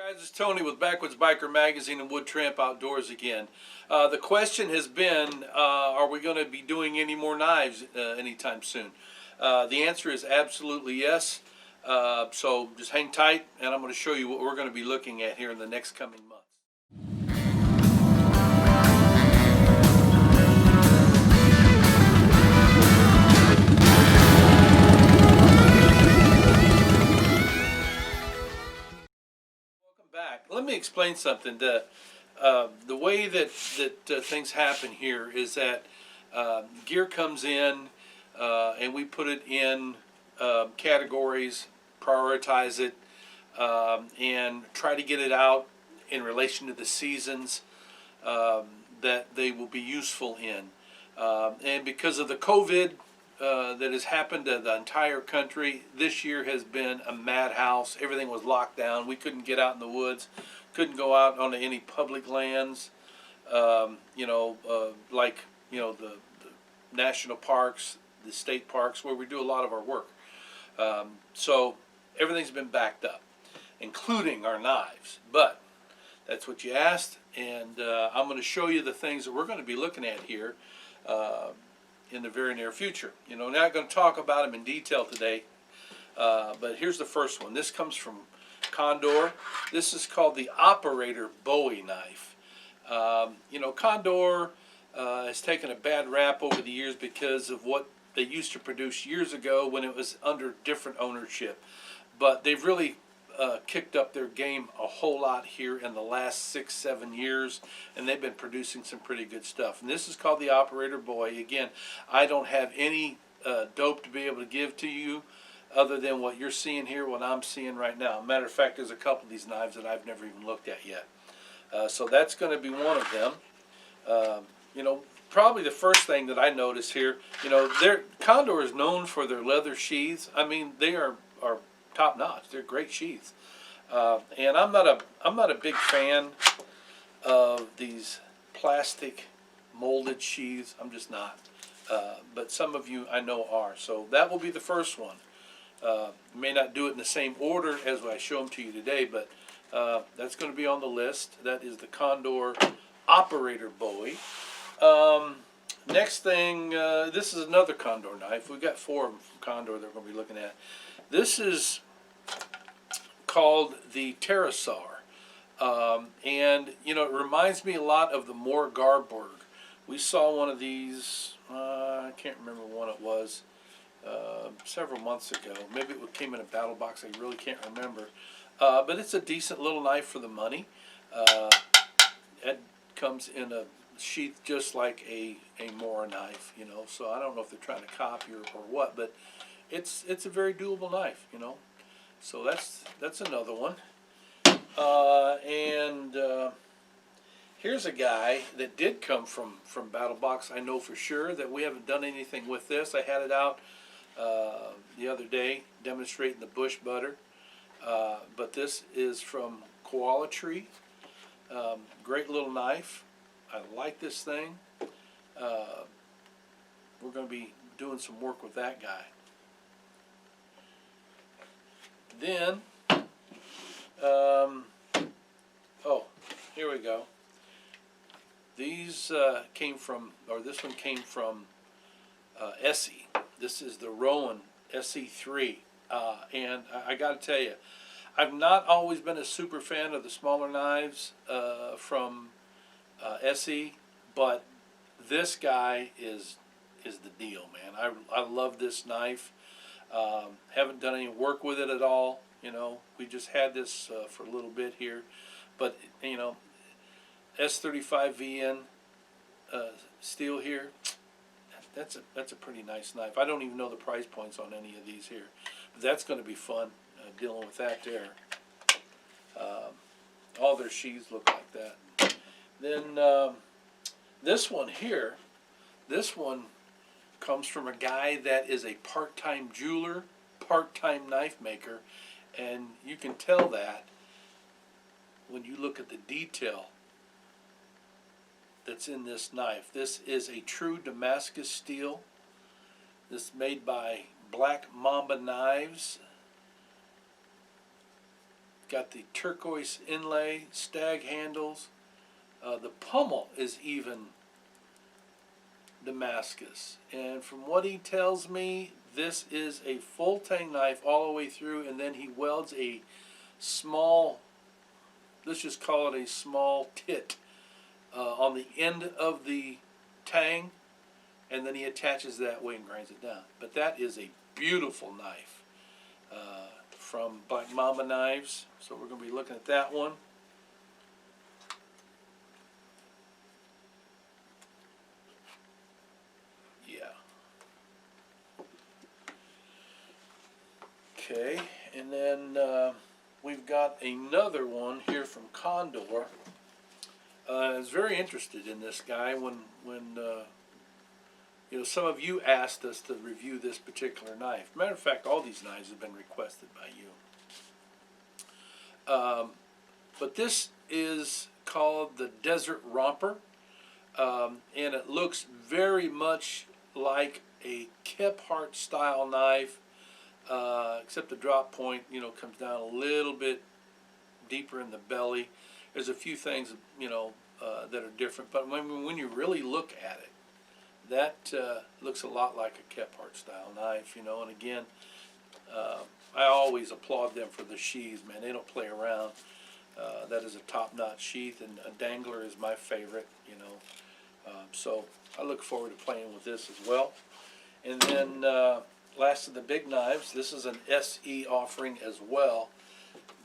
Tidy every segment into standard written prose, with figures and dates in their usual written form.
Guys, it's Tony with Backwoods Biker Magazine and Wood Tramp Outdoors again. The question has been, are we going to be doing any more knives anytime soon? The answer is absolutely yes. So just hang tight, and I'm going to show you what we're going to be looking at here in the next coming months. Back. Let me explain something. The way that things happen here is that gear comes in and we put it in categories, prioritize it, and try to get it out in relation to the seasons that they will be useful in. And because of the COVID that has happened to the entire country, this year has been a madhouse. Everything was locked down. We couldn't get out in the woods, couldn't go out onto any public lands, like the national parks, the state parks, where we do a lot of our work. So everything's been backed up, including our knives. But that's what you asked, and I'm going to show you the things that we're going to be looking at here in the very near future. Not going to talk about them in detail today, but here's the first one. This comes from Condor. This is called the Operator Boy knife. Condor has taken a bad rap over the years because of what they used to produce years ago when it was under different ownership. But they've really kicked up their game a whole lot here in the last 6-7 years, and they've been producing some pretty good stuff. And this is called the Operator Boy. Again, I don't have any dope to be able to give to you other than what you're seeing here, what I'm seeing right now. Matter of fact, there's a couple of these knives that I've never even looked at yet. So that's going to be one of them. Probably the first thing that I notice here, Condor is known for their leather sheaths. I mean, they are top notch. They're great sheaths, and I'm not a big fan of these plastic molded sheaths. I'm just not. But some of you I know are. So that will be the first one. May not do it in the same order as I show them to you today, but that's going to be on the list. That is the Condor Operator Boy. Next thing, this is another Condor knife. We've got 4 of them from Condor that we're going to be looking at. This is called the pterosaur, and it reminds me a lot of the Moore Garborg. We saw one of these, I can't remember when it was, several months ago. Maybe it came in a battle box, I really can't remember. But it's a decent little knife for the money. It comes in a sheath just like a Moore knife, so I don't know if they're trying to copy or what, but it's a very doable knife, So that's another one. Here's a guy that did come from Battle Box. I know for sure that we haven't done anything with this. I had it out the other day demonstrating the bush butter. But this is from Koala Tree. Great little knife. I like this thing. We're going to be doing some work with that guy. Then, here we go. These came from, or this one came from Essie. This is the Rowan SE3. And I got to tell you, I've not always been a super fan of the smaller knives from Essie, but this guy is the deal, man. I love this knife. Haven't done any work with it at all. We just had this for a little bit here, but S35VN steel here. That's a pretty nice knife. I don't even know the price points on any of these here. But that's going to be fun dealing with that there. All their sheaths look like that. Then this one here, this one comes from a guy that is a part-time jeweler, part-time knife maker, and you can tell that when you look at the detail that's in this knife. This is a true Damascus steel. This is made by Black Mamba Knives. got the turquoise inlay, stag handles. The pommel is even Damascus, and from what he tells me, this is a full tang knife all the way through, and then he welds a small, let's just call it a small tit on the end of the tang, and then he attaches that way and grinds it down. But that is a beautiful knife from Black Mamba Knives, so we're going to be looking at that one. Okay, and then we've got another one here from Condor. I was very interested in this guy when you know, some of you asked us to review this particular knife. Matter of fact, all these knives have been requested by you. But this is called the Desert Romper, and it looks very much like a Kephart style knife. Except the drop point, you know, comes down a little bit deeper in the belly. There's a few things, you know, that are different, but when you really look at it, that looks a lot like a Kephart style knife, you know. And again, I always applaud them for the sheaths, man. They don't play around. That is a top-notch sheath, and a dangler is my favorite, you know. So I look forward to playing with this as well. And then last of the big knives, this is an SE offering as well.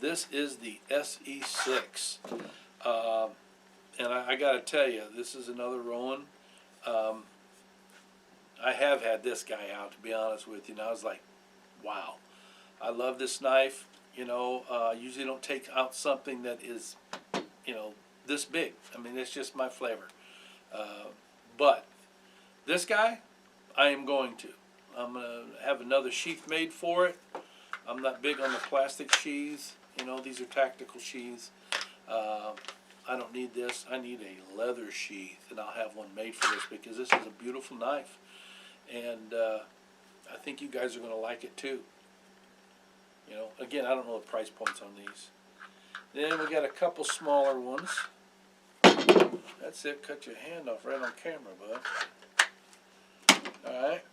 This is the SE6. And I got to tell you, this is another Rowan. I have had this guy out, to be honest with you, and I was like, wow. I love this knife. You know, usually don't take out something that is, you know, this big. I mean, it's just my flavor. But this guy, I am going to. I'm going to have another sheath made for it. I'm not big on the plastic sheaths. You know, these are tactical sheaths. I don't need this. I need a leather sheath, and I'll have one made for this because this is a beautiful knife. And I think you guys are going to like it too. You know, again, I don't know the price points on these. Then we got a couple smaller ones. That's it. Cut your hand off right on camera, bud. Alright,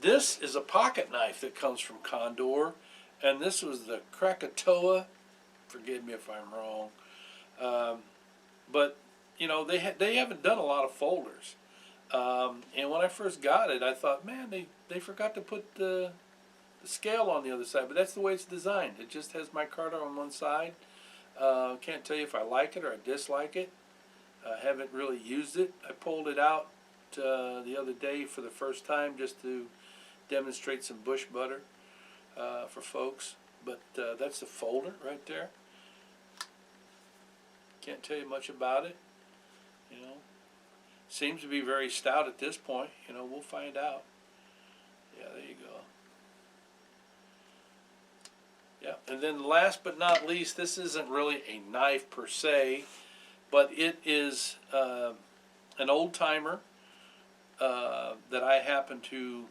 this is a pocket knife that comes from Condor, and this was the Krakatoa. Forgive me if I'm wrong, but you know, they haven't done a lot of folders, and when I first got it, I thought, man, they forgot to put the scale on the other side, but that's the way it's designed. It just has my card on one side. Can't tell you if I like it or I dislike it. I haven't really used it. I pulled it out the other day for the first time just to demonstrate some bush butter for folks, but that's the folder right there. Can't tell you much about it, you know. Seems to be very stout at this point, you know. We'll find out. Yeah, there you go. Yeah, and then last but not least, this isn't really a knife per se, but it is an old-timer that I happened to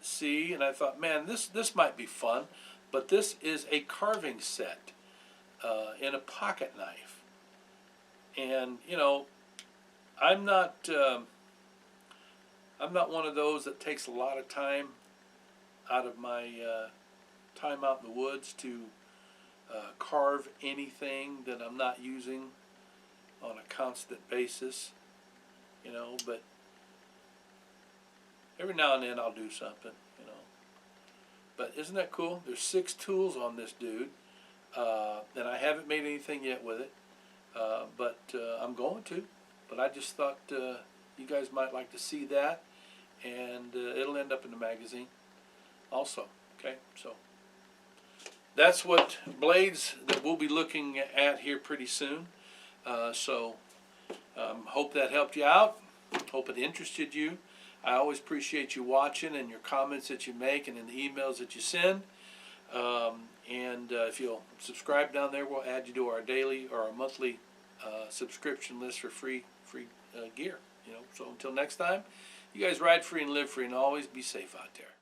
see, and I thought, man, this might be fun. But this is a carving set in a pocket knife, and you know, I'm not one of those that takes a lot of time out of my time out in the woods to carve anything that I'm not using on a constant basis, you know. But every now and then I'll do something, you know. But isn't that cool? There's 6 tools on this dude, and I haven't made anything yet with it, but I'm going to. But I just thought you guys might like to see that, and it'll end up in the magazine also. Okay, so that's what blades that we'll be looking at here pretty soon. Hope that helped you out. Hope it interested you. I always appreciate you watching and your comments that you make and in the emails that you send. If you'll subscribe down there, we'll add you to our daily or our monthly subscription list for free gear. You know. So until next time, you guys ride free and live free, and always be safe out there.